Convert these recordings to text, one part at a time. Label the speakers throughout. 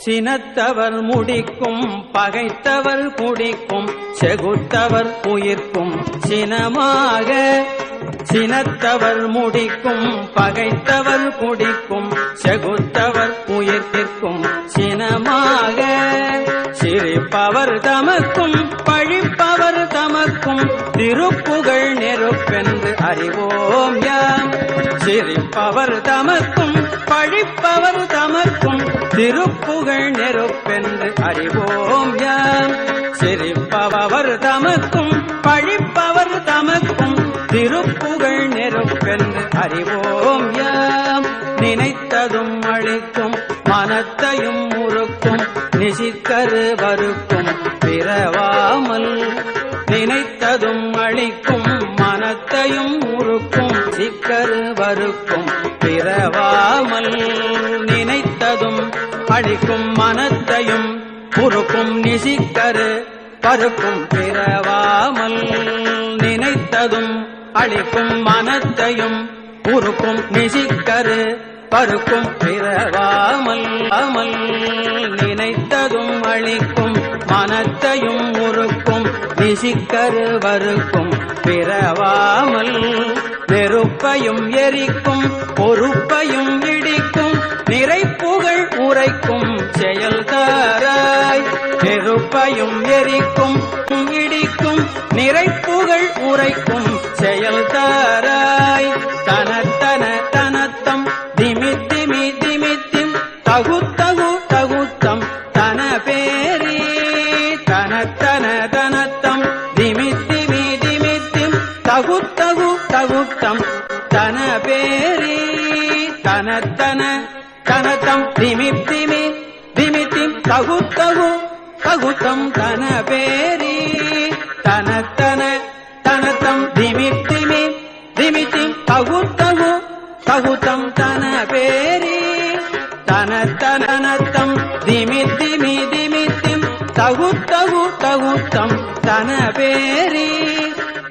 Speaker 1: சினத்தவர் முடிக்கும் பகைத்தவர் குடிக்கும் செகுத்தவர் உயிர்க்கும் சினமாக. சினத்தவர் முடிக்கும் பகைத்தவர் குடிக்கும் செகுத்தவர் உயிர்க்கும் சினமாக. சிரிப்பவர் தமக்கும் பழிப்பவர் தமக்கும் திருப்புகழ் நெருப்பென்று அறிவோம் யாம். சிரிப்பவர் தமக்கும் பழிப்பவர் தமக்கும் திருப்புகழ் நெருப்பென்று அறிவோம் யாம். சிரிப்பவர் தமக்கும் பழிப்பவர் தமக்கும் திருப்புகழ் நெருப்பென்று அறிவோம் யாம். நினைத்ததும் அழிக்கும் மனத்தையும் முறுக்கும் நிசிக்கரு வருக்கும் பிறவாமல். நினைத்ததும் அழிக்கும் மனத்தையும் முறுக்கும் சிக்கரு வருக்கும் பிறவாமல். நினைத்ததும் அழிக்கும் மனத்தையும் முறுக்கும் நிசிக்கரு பருக்கும் பிறவாமல். நினைத்ததும் அழிக்கும் மனத்தையும் உருக்கும் நிசிக்கரு பருக்கும் பிறவாமல். அமல் நினைத்ததும் அழிக்கும் மனத்தையும் உருக்கும் நிசிக்கரு வருக்கும் பிறவாமல். நெருப்பையும் எரிக்கும் பொறுப்பையும் இடிக்கும் நிறைப்புகழ் உரைக்கும் செயல் தாராய். நெருப்பையும் எரிக்கும் இடிக்கும் நிறைப்புகழ் உரைக்கும் செயல் தாராய். தனத்தன தனத்தம் திமித்திமி திமித்திம் தகுத்தகு தகுத்தம் தன பேரி. தனத்தன தனத்தம் திமித்திமி திமித்திம் தகுத்தகு தகுத்தம் தன பேரி. தனத்தன தனத்தம் திமித்திமி திமித்திம் தகுத்தகு தகுத்தம் தன பேரி. தனத்தன தனத்தம் திமித்திமி திமித்திம் தகுத்தகு தகுத்தம் தன பேரி. தனத்தனத்தம் திமித்திமி திமித்திம் தகுத்தகு தகுத்தம் தன பேரி.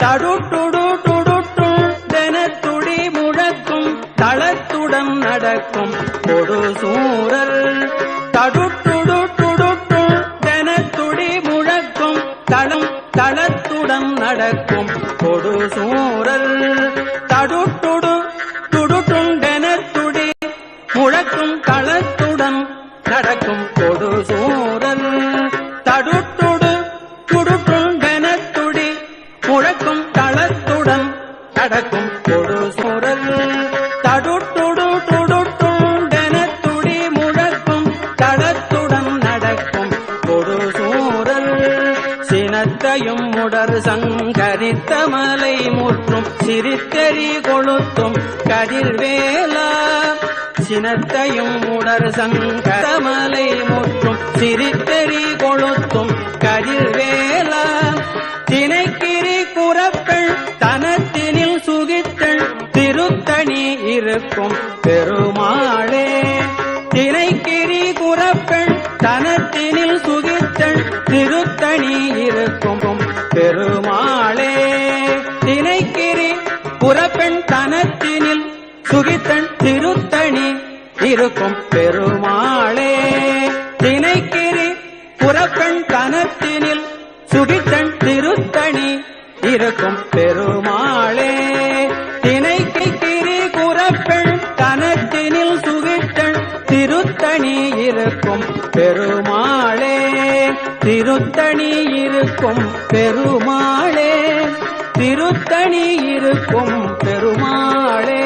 Speaker 1: தடுட்டுடு துடுட்டும் தெனத்துடி முழக்கும் தளத்துடன் நடக்கும் கொடு சூரர். தடுட்டுடு துடுட்டும் தெனத்துடி முழக்கும் தளம் தளத்துடன் நடக்கும் கொடு சூரர். தடுட்டுடு துடுட்டும் தெனத்துடி முழக்கும் களத்துடன் நடக்கும் கொடு சூரர். தடுட்டுடு துடுட்டும் தெனத்துடி முழக்கும் களத்துடன் நடக்கும் கொடு சூரர். தடுட்டுடு துடுட்டும் தெனத்துடி முழக்கும் களத்துடன் நடக்கும் கொடு சூரர். சினத்தையும் முடர் சங்கரித்த மலை முற்றும் சிரித்தெறி கொளுத்தும் கதிர்வேலா. சினத்தையும் முடர் சங்கர மலை முற்றும் சிரித்தெறி கொளுத்தும் கதிர்வேலா. தினைக்கிரி குறப்பெள் தனத்தினில் சுகித்தள் திருத்தணி இருக்கும் பெருமாளே. தினைக்கிரி குறப்பெள் தனத்தினில் சுகித்தள் திருத்தணி இருக்கும் பெருமாளே. தினைக்கிரி புறப்பெண் தனத்தினில் சுகித்தன் திருத்தணி இருக்கும் பெருமாளே. தினைக்கிரி புறப்பெண் தனத்தினில் சுகித்தன் திருத்தணி இருக்கும் பெருமாளே. தினைக்கிரி புறப்பெண் தனத்தினில் சுகித்தன் திருத்தணி இருக்கும் பெருமாளே. திருத்தணி இருக்கும் பெருமாளே. திருத்தணி இருக்கும் பெருமாளே.